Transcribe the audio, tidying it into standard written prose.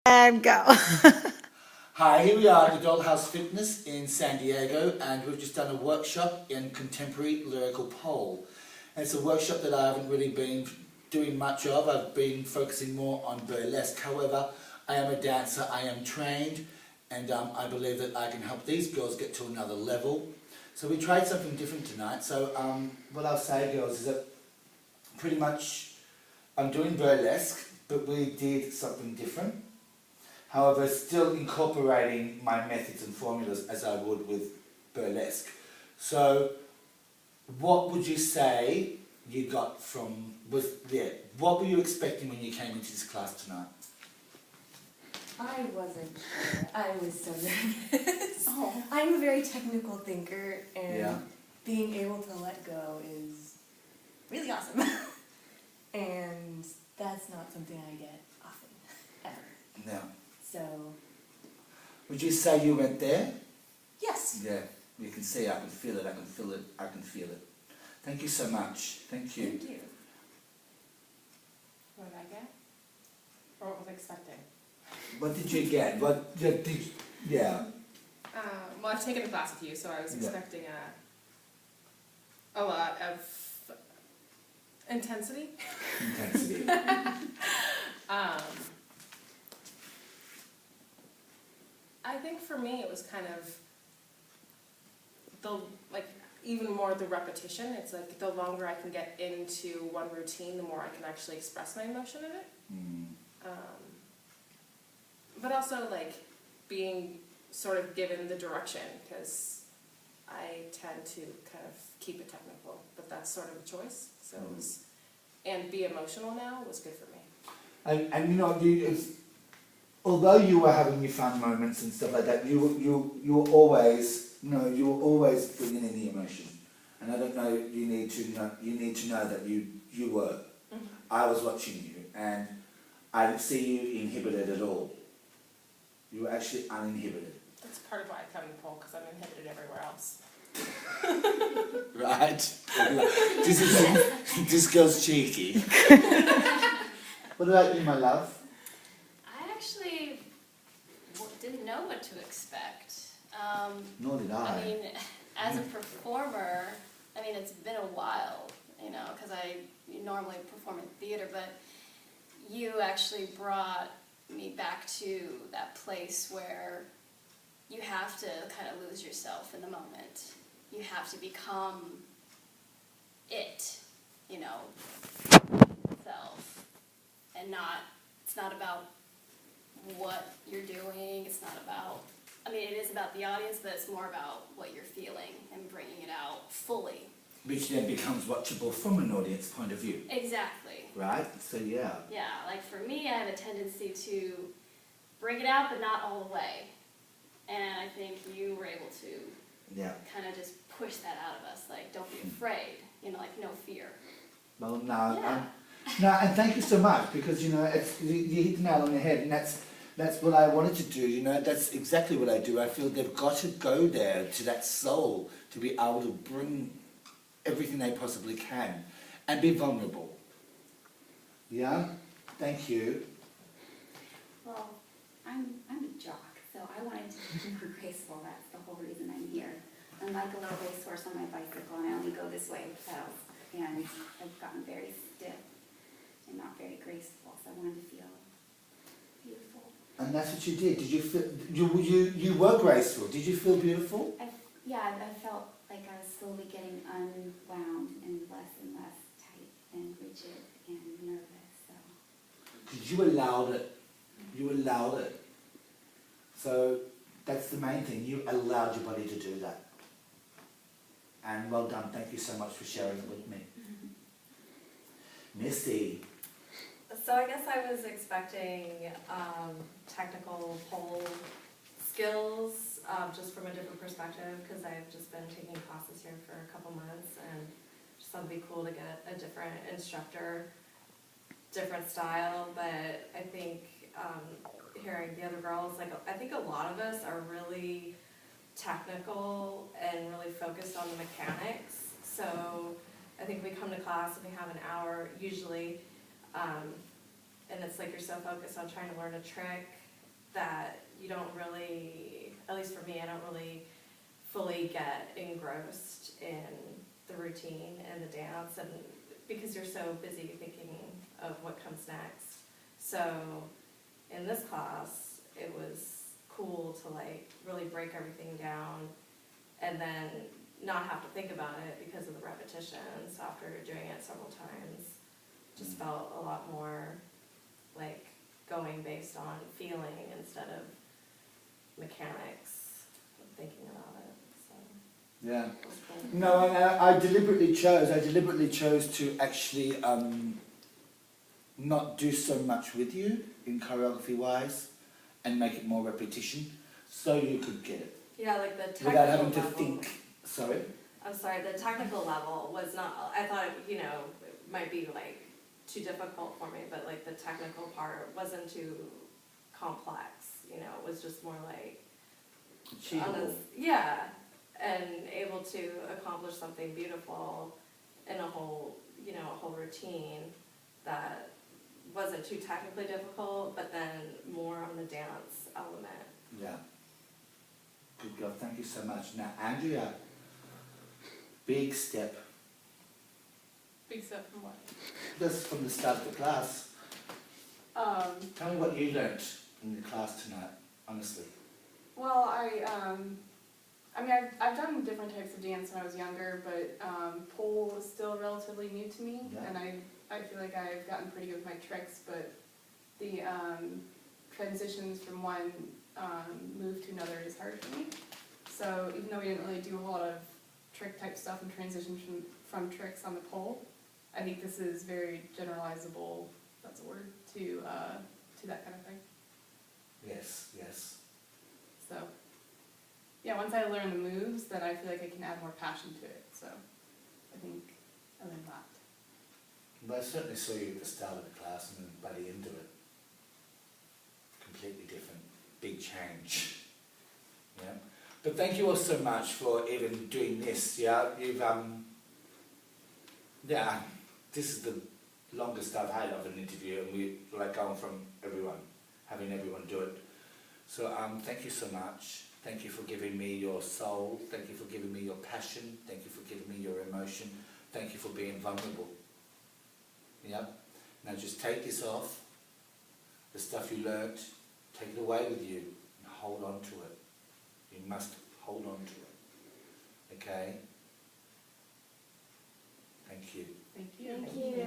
And go. Hi, here we are at the Dollhouse Fitness in San Diego, and we've just done a workshop in contemporary lyrical pole. And it's a workshop that I haven't really been doing much of. I've been focusing more on burlesque. However, I am a dancer, I am trained, and I believe that I can help these girls get to another level. So we tried something different tonight. So what I'll say, girls, is that pretty much I'm doing burlesque, but we did something different. However, still incorporating my methods and formulas as I would with burlesque. So, what would you say you got from, what were you expecting when you came into this class tonight? I wasn't sure. I was so nervous. Oh. I'm a very technical thinker, and being able to let go is really awesome. And that's not something I get often, ever. No. So. Would you say you went there? Yes. Yeah, you can see, I can feel it, I can feel it, I can feel it. Thank you so much. Thank you. Thank you. What did I get? Or what was I expecting? What did you get? What did you, yeah. Well, I've taken a class with you, so I was expecting a lot of intensity. Intensity. I think for me it was kind of even more the repetition. It's like the longer I can get into one routine, the more I can actually express my emotion in it. But also like being sort of given the direction, because I tend to kind of keep it technical, but that's sort of a choice. So it was, and be emotional now was good for me. And you know, although you were having your fun moments and stuff like that, you were always, you were always bringing in the emotion. And I don't know, you need to know that you were. I was watching you, and I didn't see you inhibited at all. You were actually uninhibited. That's part of why I come to pole, because I'm inhibited everywhere else. Right? This girl's cheeky. What about you, my love? I actually didn't know what to expect. Nor did I. I mean, as a performer, I mean, it's been a while, because I normally perform in theater, but you actually brought me back to that place where you have to kind of lose yourself in the moment. You have to become it, self, and it's not about what you're doing, it's not about, it is about the audience, but it's more about what you're feeling and bringing it out fully. Which then becomes watchable from an audience point of view. Exactly. Right? So yeah. Yeah, like for me, I have a tendency to bring it out, but not all the way. And I think you were able to kind of just push that out of us, like, don't be afraid, like no fear. Well, no, and thank you so much, because you hit the nail on the head, and that's what I wanted to do. That's exactly what I do. I feel they've got to go there to that soul to be able to bring everything they possibly can and be vulnerable. Yeah, thank you. Well, I'm a jock, so I wanted to be more graceful. That's the whole reason I'm here. I'm like a little racehorse on my bicycle, and I only go this way with pedals. And I've gotten very stiff and not very graceful, so I wanted to feel beautiful. And that's what you did. Did you feel, you were graceful. Did you feel beautiful? I felt like I was slowly getting unwound and less tight and rigid and nervous, so. Because you allowed it. You allowed it. So that's the main thing. You allowed your body to do that. And well done. Thank you so much for sharing it with me. Misty. So I guess I was expecting technical pole skills just from a different perspective, because I've just been taking classes here for a couple months, and just thought it'd be cool to get a different instructor, different style. But I think hearing the other girls, I think a lot of us are really technical and really focused on the mechanics. So I think we come to class and we have an hour usually, and it's like you're so focused on trying to learn a trick that you don't really, at least for me, I don't really fully get engrossed in the routine and the dance, and because you're so busy thinking of what comes next. So in this class, it was cool to like really break everything down and then not have to think about it because of the repetitions after doing it several times. Just felt a lot more like going based on feeling instead of mechanics of thinking about it. So Yeah. it was cool. No, and I deliberately chose to actually not do so much with you in choreography wise and make it more repetition so you could get it Yeah, like the technical without having to level. think. Sorry? I'm sorry, the technical level was not, I thought, you know, it might be like too difficult for me, but like the technical part wasn't too complex, you know, it was just more like, Achievable. yeah, and able to accomplish something beautiful in a whole, you know, a whole routine that wasn't too technically difficult, but then more on the dance element. Yeah. Good girl, thank you so much. Now, Andrea, big step. Big step from what? Just from the start of the class. Tell me what you learnt in the class tonight, honestly. Well, I mean, I've done different types of dance when I was younger, but pole was still relatively new to me, Yeah. and I feel like I've gotten pretty good with my tricks, but the transitions from one move to another is hard for me. So even though we didn't really do a whole lot of trick type stuff and transitions from tricks on the pole, I think this is very generalizable, if that's a word, to that kind of thing. Yes, yes. So, yeah, once I learn the moves, then I feel like I can add more passion to it. So, I think I learned that. But I certainly saw you at the start of the class and then buddy into it. Completely different, big change. Yeah. But thank you all so much for even doing this. Yeah, you've yeah, this is the longest I've had of an interview, and we like going from everyone, having everyone do it. So thank you so much. Thank you for giving me your soul. Thank you for giving me your passion. Thank you for giving me your emotion. Thank you for being vulnerable. Yeah. Now just take this off. The stuff you learnt, take it away with you and hold on to it. You must hold on to it. Okay? Thank you. Thank you. Thank you.